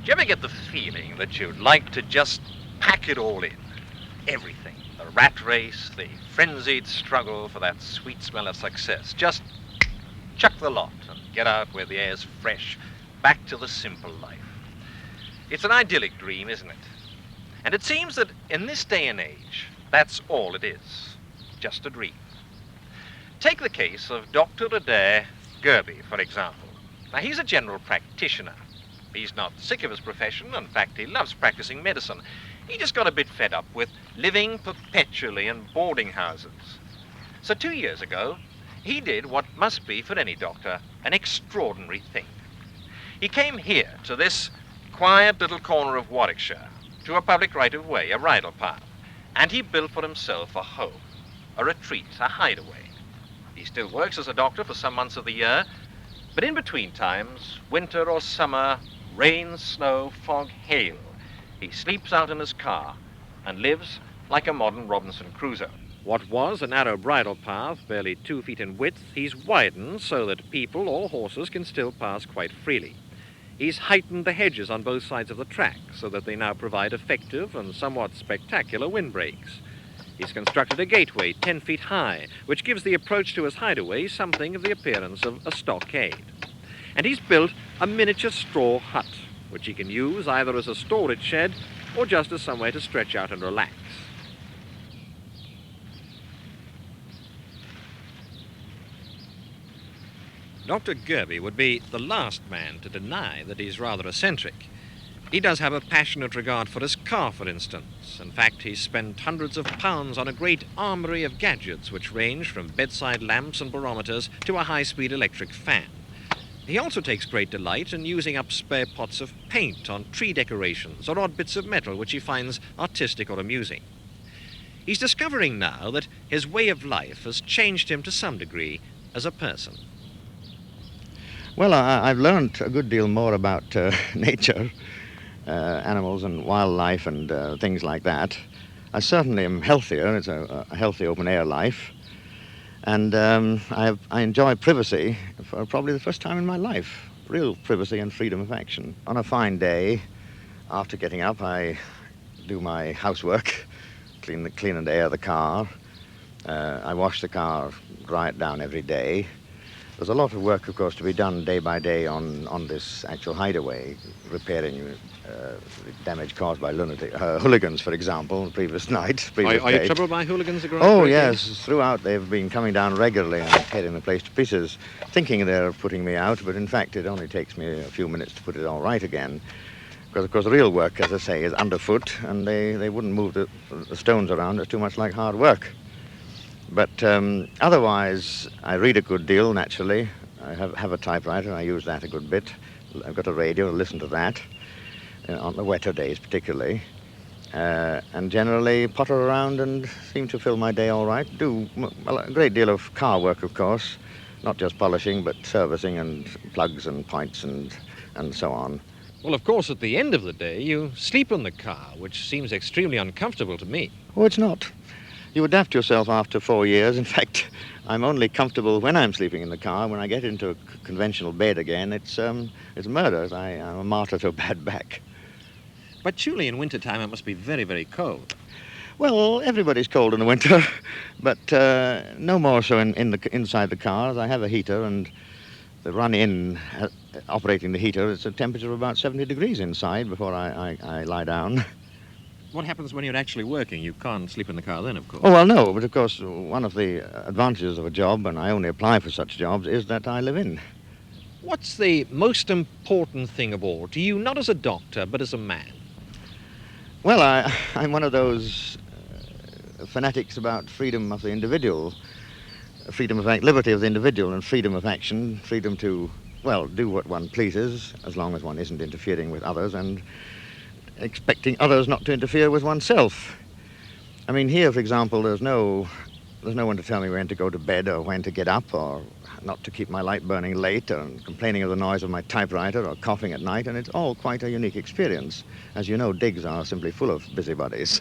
Do you ever get the feeling that you'd like to just pack it all in? Everything. The rat race, the frenzied struggle for that sweet smell of success. Just chuck the lot and get out where the air's fresh, back to the simple life. It's an idyllic dream, isn't it? And it seems that in this day and age, that's all it is. Just a dream. Take the case of Dr. Adair Gerby, for example. Now, he's a general practitioner. He's not sick of his profession. In fact, he loves practicing medicine. He just got a bit fed up with living perpetually in boarding houses. So 2 years ago, he did what must be for any doctor an extraordinary thing. He came here to this quiet little corner of Warwickshire, to a public right-of-way, a bridle path, and he built for himself a home, a retreat, a hideaway. He still works as a doctor for some months of the year, but in between times, winter or summer, rain, snow, fog, hail, he sleeps out in his car and lives like a modern Robinson Crusoe. What was a narrow bridle path, barely 2 feet in width, he's widened so that people or horses can still pass quite freely. He's heightened the hedges on both sides of the track so that they now provide effective and somewhat spectacular windbreaks. He's constructed a gateway 10 feet high, which gives the approach to his hideaway something of the appearance of a stockade. And he's built a miniature straw hut, which he can use either as a storage shed or just as somewhere to stretch out and relax. Dr. Gerby would be the last man to deny that he's rather eccentric. He does have a passionate regard for his car, for instance. In fact, he's spent hundreds of pounds on a great armory of gadgets which range from bedside lamps and barometers to a high-speed electric fan. He also takes great delight in using up spare pots of paint on tree decorations or odd bits of metal which he finds artistic or amusing. He's discovering now that his way of life has changed him to some degree as a person. Well, I've learned a good deal more about nature, animals and wildlife and things like that. I certainly am healthier. It's a healthy open-air life. And I enjoy privacy for probably the first time in my life. Real privacy and freedom of action. On a fine day, after getting up, I do my housework, clean and air the car. I wash the car, dry it down every day. There's a lot of work, of course, to be done day by day on this actual hideaway, repairing the damage caused by hooligans, for example, the previous night. Are you troubled by hooligans? Oh, yes. Throughout, they've been coming down regularly and tearing the place to pieces, thinking they're putting me out, but in fact, it only takes me a few minutes to put it all right again. Because, of course, the real work, as I say, is underfoot, and they wouldn't move the stones around. It's too much like hard work. But otherwise, I read a good deal, naturally. I have a typewriter, I use that a good bit. I've got a radio, I listen to that, on the wetter days particularly. And generally potter around and seem to fill my day all right. Do a great deal of car work, of course, not just polishing, but servicing and plugs and points and so on. Well, of course, at the end of the day, you sleep in the car, which seems extremely uncomfortable to me. Oh, it's not. You adapt yourself after 4 years. In fact, I'm only comfortable when I'm sleeping in the car. When I get into a conventional bed again, it's murder. I'm a martyr to a bad back. But surely in wintertime it must be very, very cold. Well, everybody's cold in the winter, but no more so inside the cars. I have a heater, and the run-in operating the heater, it's a temperature of about 70 degrees inside before I lie down. What happens when you're actually working? You can't sleep in the car then, of course. Oh, well, no, but of course, one of the advantages of a job, and I only apply for such jobs, is that I live in. What's the most important thing of all to you, not as a doctor, but as a man? Well, I'm one of those fanatics about freedom of the individual, freedom of liberty of the individual, and freedom of action, freedom to, well, do what one pleases, as long as one isn't interfering with others, and expecting others not to interfere with oneself. I mean, here, for example, there's no one to tell me when to go to bed or when to get up, or not to keep my light burning late, or complaining of the noise of my typewriter or coughing at night, and it's all quite a unique experience. As you know, digs are simply full of busybodies.